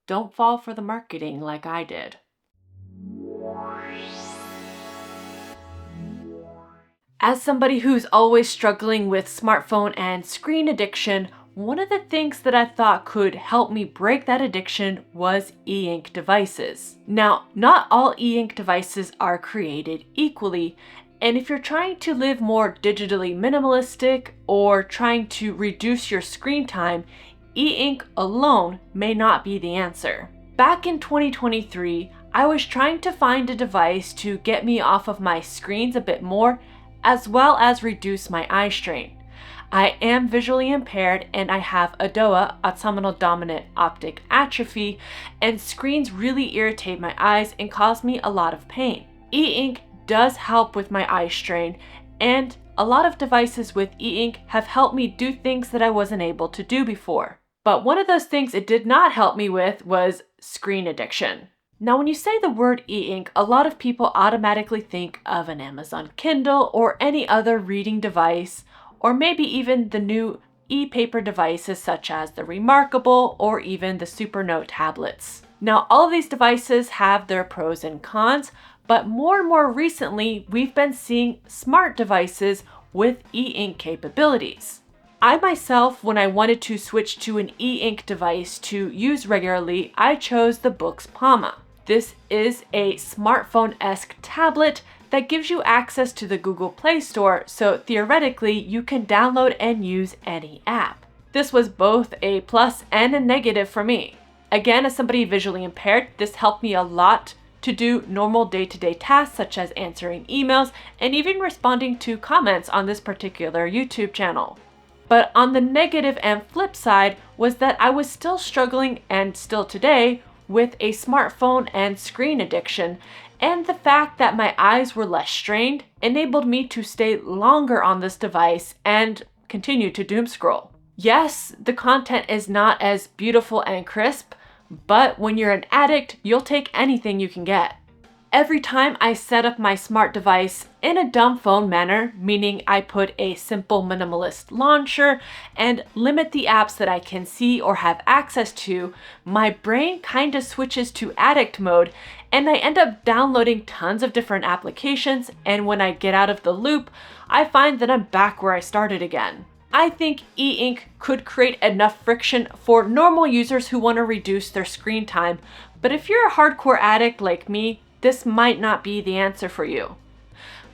Don't fall for the marketing like I did. As somebody who's always struggling with smartphone and screen addiction, one of the things that I thought could help me break that addiction was e-ink devices. Now, not all e-ink devices are created equally, and if you're trying to live more digitally minimalistic or trying to reduce your screen time, e-ink alone may not be the answer. Back in 2023, I was trying to find a device to get me off of my screens a bit more, as well as reduce my eye strain. I am visually impaired and I have ADOA, autosomal dominant optic atrophy, and screens really irritate my eyes and cause me a lot of pain. E-ink does help with my eye strain, and a lot of devices with e-ink have helped me do things that I wasn't able to do before. But one of those things it did not help me with was screen addiction. Now, when you say the word e-ink, a lot of people automatically think of an Amazon Kindle or any other reading device, or maybe even the new e-paper devices such as the Remarkable or even the Supernote tablets. Now, all of these devices have their pros and cons, but more and more recently, we've been seeing smart devices with e-ink capabilities. I myself, when I wanted to switch to an e-ink device to use regularly, I chose the Books Palma. This is a smartphone-esque tablet that gives you access to the Google Play Store, so theoretically you can download and use any app. This was both a plus and a negative for me. Again, as somebody visually impaired, this helped me a lot to do normal day-to-day tasks such as answering emails and even responding to comments on this particular YouTube channel. But on the negative and flip side was that I was still struggling, and still today, with a smartphone and screen addiction, and the fact that my eyes were less strained enabled me to stay longer on this device and continue to doom scroll. Yes, the content is not as beautiful and crisp, but when you're an addict, you'll take anything you can get. Every time I set up my smart device in a dumb phone manner, meaning I put a simple minimalist launcher and limit the apps that I can see or have access to, my brain kind of switches to addict mode and I end up downloading tons of different applications, and when I get out of the loop, I find that I'm back where I started again. I think e-ink could create enough friction for normal users who want to reduce their screen time, but if you're a hardcore addict like me, this might not be the answer for you.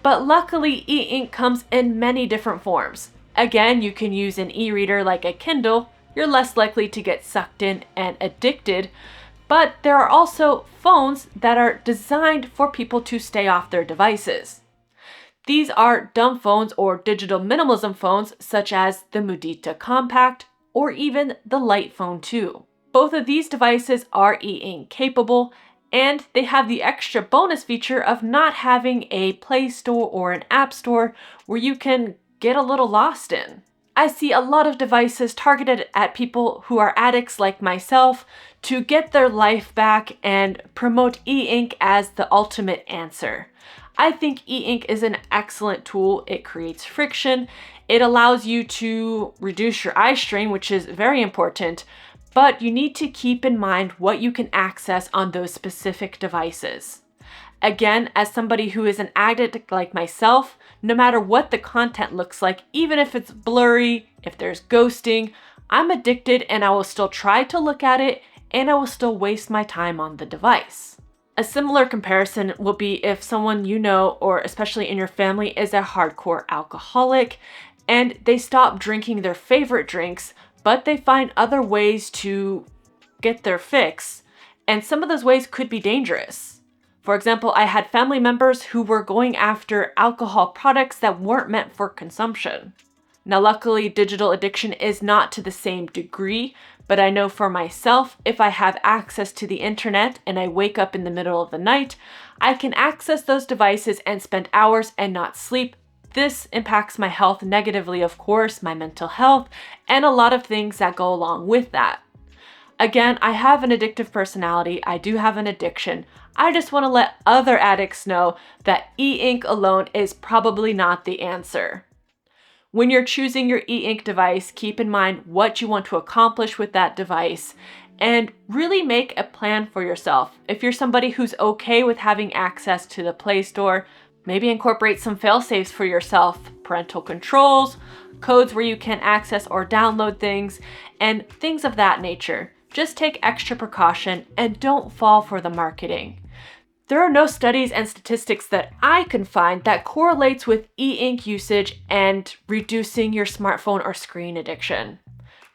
But luckily, e-ink comes in many different forms. Again, you can use an e-reader like a Kindle. You're less likely to get sucked in and addicted. But there are also phones that are designed for people to stay off their devices. These are dumb phones or digital minimalism phones such as the Mudita Compact or even the Light Phone 2. Both of these devices are e-ink capable, and they have the extra bonus feature of not having a Play Store or an App Store where you can get a little lost in. I see a lot of devices targeted at people who are addicts like myself to get their life back and promote e-ink as the ultimate answer. I think e-ink is an excellent tool. It creates friction. It allows you to reduce your eye strain, which is very important, but you need to keep in mind what you can access on those specific devices. Again, as somebody who is an addict like myself, no matter what the content looks like, even if it's blurry, if there's ghosting, I'm addicted and I will still try to look at it and I will still waste my time on the device. A similar comparison will be if someone you know, or especially in your family, is a hardcore alcoholic and they stop drinking their favorite drinks, but they find other ways to get their fix, and some of those ways could be dangerous. For example, I had family members who were going after alcohol products that weren't meant for consumption. Now, luckily, digital addiction is not to the same degree, but I know for myself, if I have access to the internet and I wake up in the middle of the night, I can access those devices and spend hours and not sleep. This impacts my health negatively, of course, my mental health, and a lot of things that go along with that. Again, I have an addictive personality. I do have an addiction. I just want to let other addicts know that e-ink alone is probably not the answer. When you're choosing your e-ink device, keep in mind what you want to accomplish with that device and really make a plan for yourself. If you're somebody who's okay with having access to the Play Store, maybe incorporate some fail-safes for yourself, parental controls, codes where you can access or download things, and things of that nature. Just take extra precaution and don't fall for the marketing. There are no studies and statistics that I can find that correlates with e-ink usage and reducing your smartphone or screen addiction.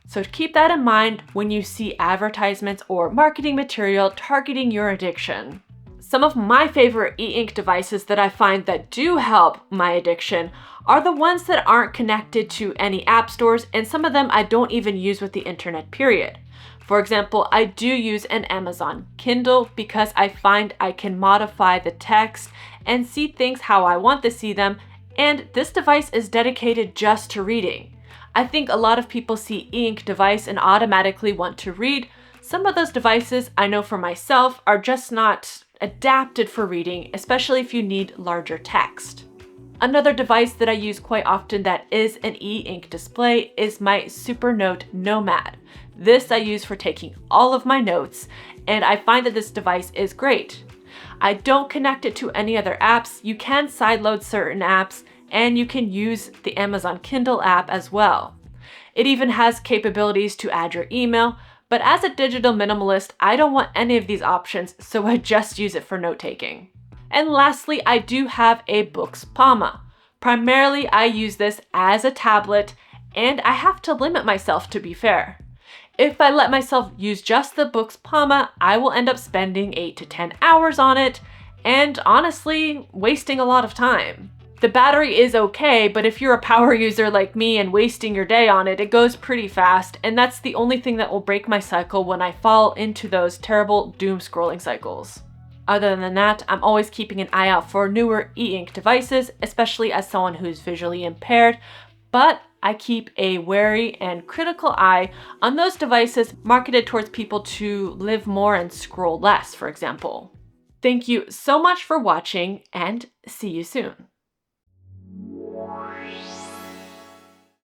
So keep that in mind when you see advertisements or marketing material targeting your addiction. Some of my favorite e-ink devices that I find that do help my addiction are the ones that aren't connected to any app stores, and some of them I don't even use with the internet, period. For example, I do use an Amazon Kindle because I find I can modify the text and see things how I want to see them, and this device is dedicated just to reading. I think a lot of people see e-ink device and automatically want to read. Some of those devices I know for myself are just not adapted for reading, especially if you need larger text. Another device that I use quite often that is an e-ink display is my Supernote Nomad. This I use for taking all of my notes, and I find that this device is great. I don't connect it to any other apps. You can sideload certain apps, and you can use the Amazon Kindle app as well. It even has capabilities to add your email, but as a digital minimalist, I don't want any of these options, so I just use it for note-taking. And lastly, I do have a Books Palma. Primarily, I use this as a tablet, and I have to limit myself, to be fair. If I let myself use just the Books Palma, I will end up spending 8 to 10 hours on it, and honestly, wasting a lot of time. The battery is okay, but if you're a power user like me and wasting your day on it, it goes pretty fast, and that's the only thing that will break my cycle when I fall into those terrible doom scrolling cycles. Other than that, I'm always keeping an eye out for newer e-ink devices, especially as someone who's visually impaired, but I keep a wary and critical eye on those devices marketed towards people to live more and scroll less, for example. Thank you so much for watching, and see you soon.